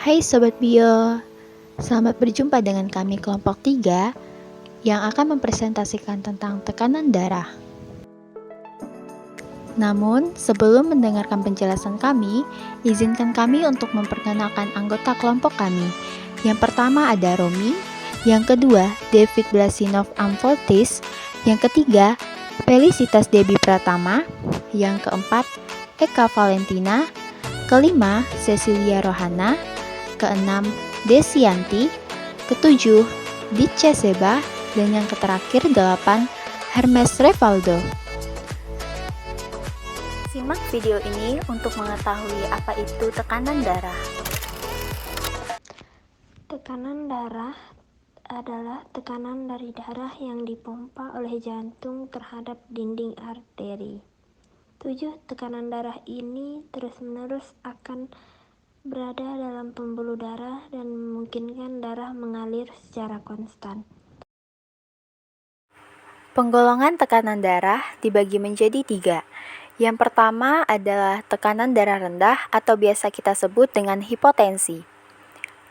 Hai Sobat Bio, selamat berjumpa dengan kami kelompok 3 yang akan mempresentasikan tentang tekanan darah. Namun, sebelum mendengarkan penjelasan kami, izinkan kami untuk memperkenalkan anggota kelompok kami. Yang pertama ada Romi, yang kedua David Blasinov Amfortis, yang ketiga Felicitas Debbie Pratama, yang keempat Eka Valentina, kelima Cecilia Rohana, keenam Desianti, ketujuh Dice Seba, dan yang terakhir 8 Hermes Revaldo. Simak video ini untuk mengetahui apa itu tekanan darah. Tekanan darah adalah tekanan dari darah yang dipompa oleh jantung terhadap dinding arteri. 7. Tekanan darah ini terus-menerus akan berada dalam pembuluh darah dan memungkinkan darah mengalir secara konstan. Penggolongan tekanan darah dibagi menjadi 3. Yang pertama adalah tekanan darah rendah atau biasa kita sebut dengan hipotensi.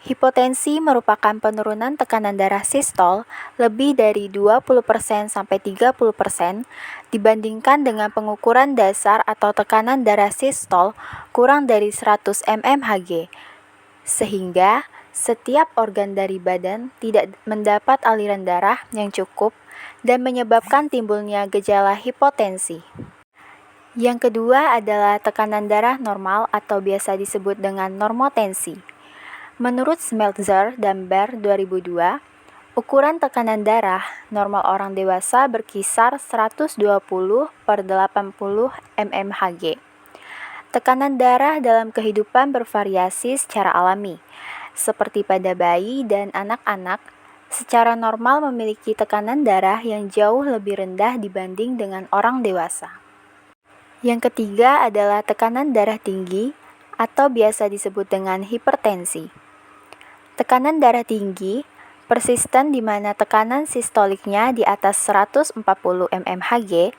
Hipotensi merupakan penurunan tekanan darah sistol lebih dari 20% sampai 30% dibandingkan dengan pengukuran dasar atau tekanan darah sistol kurang dari 100 mmHg. Sehingga setiap organ dari badan tidak mendapat aliran darah yang cukup dan menyebabkan timbulnya gejala hipotensi. Yang kedua adalah tekanan darah normal atau biasa disebut dengan normotensi. Menurut Smeltzer dan Baer 2002, ukuran tekanan darah normal orang dewasa berkisar 120 per 80 mmHg. Tekanan darah dalam kehidupan bervariasi secara alami, seperti pada bayi dan anak-anak, secara normal memiliki tekanan darah yang jauh lebih rendah dibanding dengan orang dewasa. Yang ketiga adalah tekanan darah tinggi atau biasa disebut dengan hipertensi. Tekanan darah tinggi persisten di mana tekanan sistoliknya di atas 140 mmHg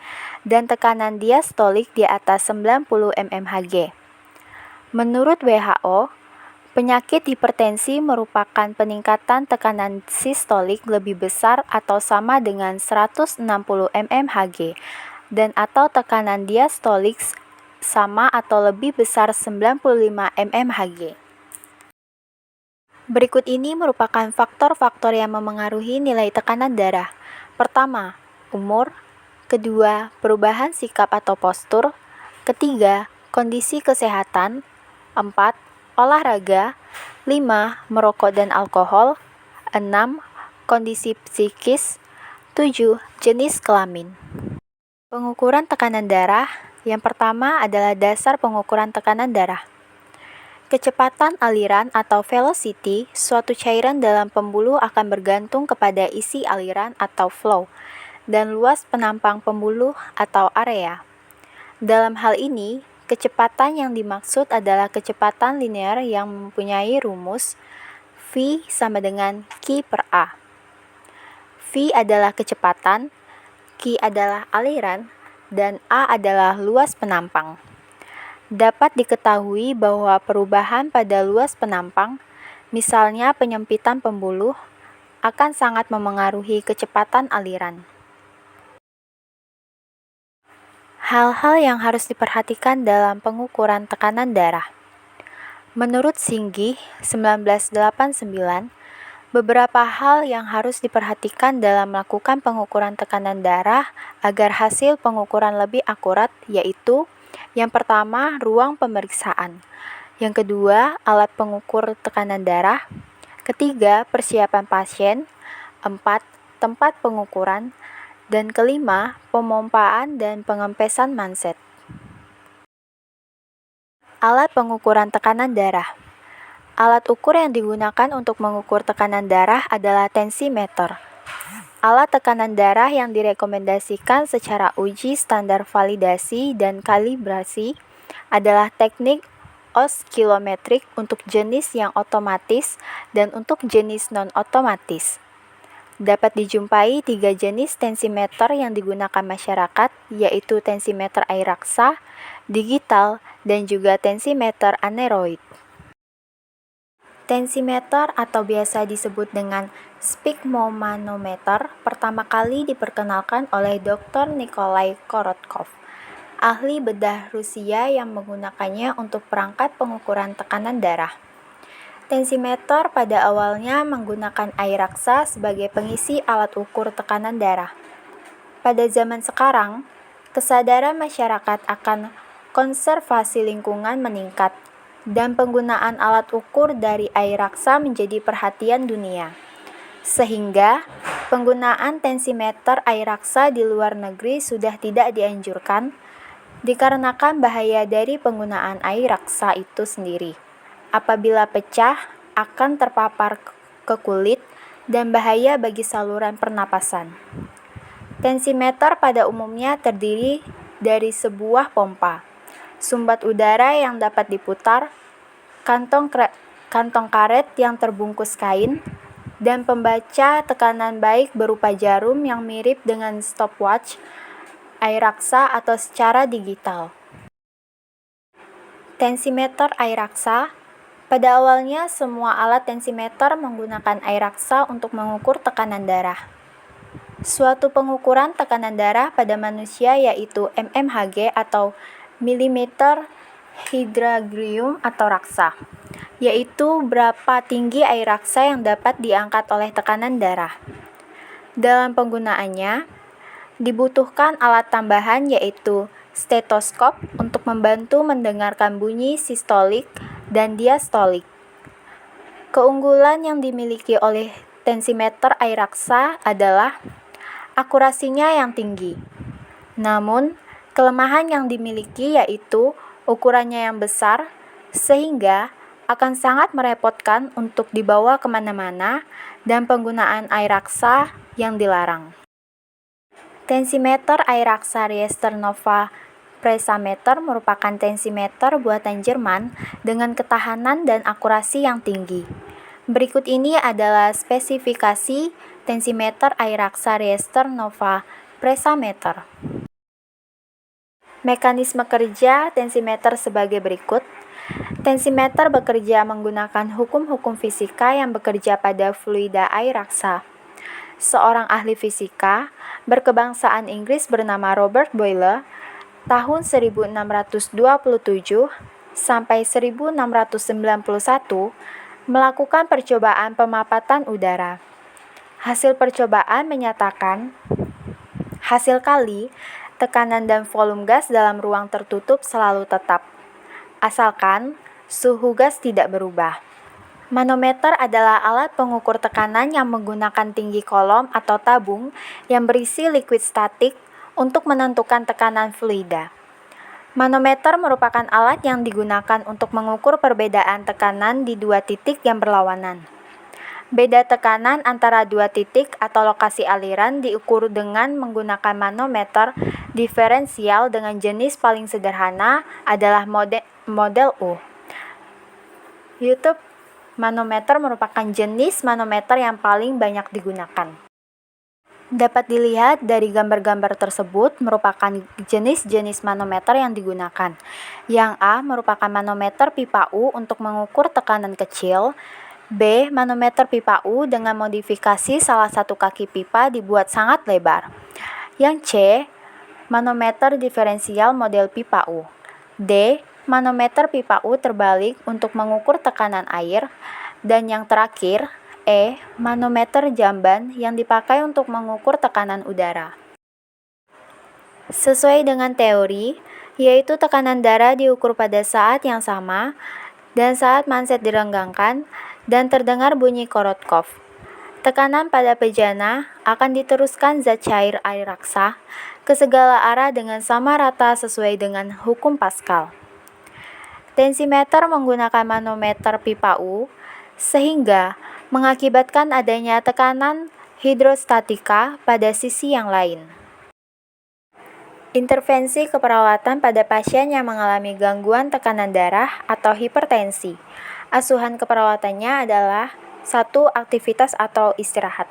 dan tekanan diastolik di atas 90 mmHg. Menurut WHO, penyakit hipertensi merupakan peningkatan tekanan sistolik lebih besar atau sama dengan 160 mmHg dan atau tekanan diastolik sama atau lebih besar 95 mmHg. Berikut ini merupakan faktor-faktor yang memengaruhi nilai tekanan darah. Pertama, umur. Kedua, perubahan sikap atau postur. Ketiga, kondisi kesehatan. 4. Olahraga. 5. Merokok dan alkohol. 6. Kondisi psikis. 7. Jenis kelamin. Pengukuran tekanan darah. Yang pertama adalah dasar pengukuran tekanan darah. Kecepatan aliran atau velocity suatu cairan dalam pembuluh akan bergantung kepada isi aliran atau flow dan luas penampang pembuluh atau area. Dalam hal ini, kecepatan yang dimaksud adalah kecepatan linear yang mempunyai rumus V sama dengan Q per A. V adalah kecepatan, Q adalah aliran, dan A adalah luas penampang. Dapat diketahui bahwa perubahan pada luas penampang, misalnya penyempitan pembuluh, akan sangat memengaruhi kecepatan aliran. Hal-hal yang harus diperhatikan dalam pengukuran tekanan darah. Menurut Singgih 1989, beberapa hal yang harus diperhatikan dalam melakukan pengukuran tekanan darah agar hasil pengukuran lebih akurat yaitu: yang pertama, ruang pemeriksaan. Yang kedua, alat pengukur tekanan darah. Ketiga, persiapan pasien. 4. Tempat pengukuran. Dan kelima, pemompaan dan pengempesan manset. Alat pengukuran tekanan darah. Alat ukur yang digunakan untuk mengukur tekanan darah adalah tensimeter. Alat tekanan darah yang direkomendasikan secara uji standar validasi dan kalibrasi adalah teknik oskilometrik untuk jenis yang otomatis dan untuk jenis non-otomatis. Dapat dijumpai 3 jenis tensimeter yang digunakan masyarakat, yaitu tensimeter air raksa, digital, dan juga tensimeter aneroid. Tensimeter atau biasa disebut dengan sphygmomanometer pertama kali diperkenalkan oleh Dr. Nikolai Korotkov, ahli bedah Rusia yang menggunakannya untuk perangkat pengukuran tekanan darah. Tensimeter pada awalnya menggunakan air raksa sebagai pengisi alat ukur tekanan darah. Pada zaman sekarang, kesadaran masyarakat akan konservasi lingkungan meningkat, dan penggunaan alat ukur dari air raksa menjadi perhatian dunia. Sehingga, penggunaan tensimeter air raksa di luar negeri sudah tidak dianjurkan, dikarenakan bahaya dari penggunaan air raksa itu sendiri. Apabila pecah, akan terpapar ke kulit dan bahaya bagi saluran pernapasan. Tensimeter pada umumnya terdiri dari sebuah pompa, sumbat udara yang dapat diputar, kantong karet yang terbungkus kain, dan pembaca tekanan baik berupa jarum yang mirip dengan stopwatch air raksa atau secara digital. Tensimeter air raksa. Pada awalnya, semua alat tensimeter menggunakan air raksa untuk mengukur tekanan darah. Suatu pengukuran tekanan darah pada manusia yaitu mmHg atau milimeter hydrargyrum atau raksa, yaitu berapa tinggi air raksa yang dapat diangkat oleh tekanan darah. Dalam penggunaannya, dibutuhkan alat tambahan yaitu stetoskop untuk membantu mendengarkan bunyi sistolik dan diastolik. Keunggulan yang dimiliki oleh tensimeter air raksa adalah akurasinya yang tinggi. Namun, kelemahan yang dimiliki yaitu ukurannya yang besar, sehingga akan sangat merepotkan untuk dibawa kemana-mana dan penggunaan air raksa yang dilarang. Tensimeter air raksa Riester Nova Pressameter merupakan tensimeter buatan Jerman dengan ketahanan dan akurasi yang tinggi. Berikut ini adalah spesifikasi tensimeter air raksa Riester Nova Pressameter. Mekanisme kerja tensimeter sebagai berikut. Tensimeter bekerja menggunakan hukum-hukum fisika yang bekerja pada fluida air raksa. Seorang ahli fisika berkebangsaan Inggris bernama Robert Boyle tahun 1627 sampai 1691 melakukan percobaan pemapatan udara. Hasil percobaan menyatakan hasil kali, tekanan dan volume gas dalam ruang tertutup selalu tetap, asalkan suhu gas tidak berubah. Manometer adalah alat pengukur tekanan yang menggunakan tinggi kolom atau tabung yang berisi liquid statik untuk menentukan tekanan fluida. Manometer merupakan alat yang digunakan untuk mengukur perbedaan tekanan di dua titik yang berlawanan. Beda tekanan antara dua titik atau lokasi aliran diukur dengan menggunakan manometer diferensial dengan jenis paling sederhana adalah model U. YouTube manometer merupakan jenis manometer yang paling banyak digunakan. Dapat dilihat dari gambar-gambar tersebut merupakan jenis-jenis manometer yang digunakan. Yang A merupakan manometer pipa U untuk mengukur tekanan kecil. B. Manometer pipa U dengan modifikasi salah satu kaki pipa dibuat sangat lebar. Yang C. Manometer diferensial model pipa U. D. Manometer pipa U terbalik untuk mengukur tekanan air. Dan yang terakhir, E. Manometer jamban yang dipakai untuk mengukur tekanan udara. Sesuai dengan teori, yaitu tekanan darah diukur pada saat yang sama dan saat manset direnggangkan dan terdengar bunyi Korotkov. Tekanan pada bejana akan diteruskan zat cair air raksa ke segala arah dengan sama rata sesuai dengan hukum Pascal. Tensimeter menggunakan manometer pipa U sehingga mengakibatkan adanya tekanan hidrostatika pada sisi yang lain. Intervensi keperawatan pada pasien yang mengalami gangguan tekanan darah atau hipertensi. Asuhan keperawatannya adalah 1. Aktivitas atau istirahat.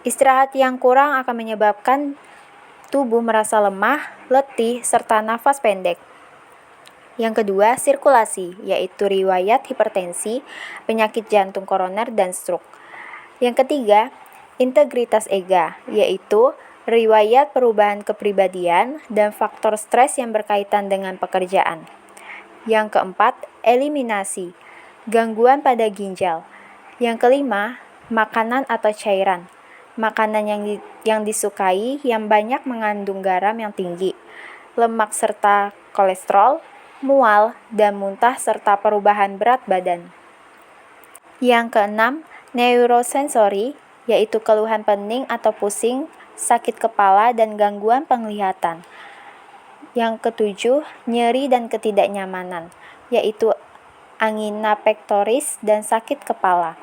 Istirahat yang kurang akan menyebabkan tubuh merasa lemah, letih, serta nafas pendek. Yang kedua, sirkulasi, yaitu riwayat hipertensi, penyakit jantung koroner, dan stroke. Yang ketiga, integritas ega, yaitu riwayat perubahan kepribadian dan faktor stres yang berkaitan dengan pekerjaan. Yang keempat, eliminasi, gangguan pada ginjal. Yang kelima, makanan atau cairan. Makanan yang disukai yang banyak mengandung garam yang tinggi, lemak serta kolesterol, mual, dan muntah serta perubahan berat badan. Yang keenam, neurosensori, yaitu keluhan pening atau pusing, sakit kepala, dan gangguan penglihatan. Yang ketujuh, nyeri dan ketidaknyamanan, yaitu angina pectoris dan sakit kepala.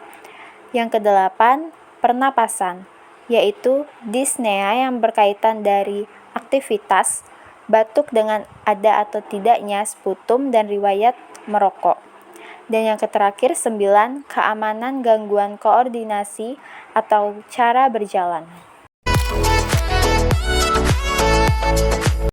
Yang kedelapan, pernapasan, yaitu dyspnea yang berkaitan dari aktivitas, batuk dengan ada atau tidaknya sputum, dan riwayat merokok. Dan yang terakhir, 9, keamanan gangguan koordinasi atau cara berjalan.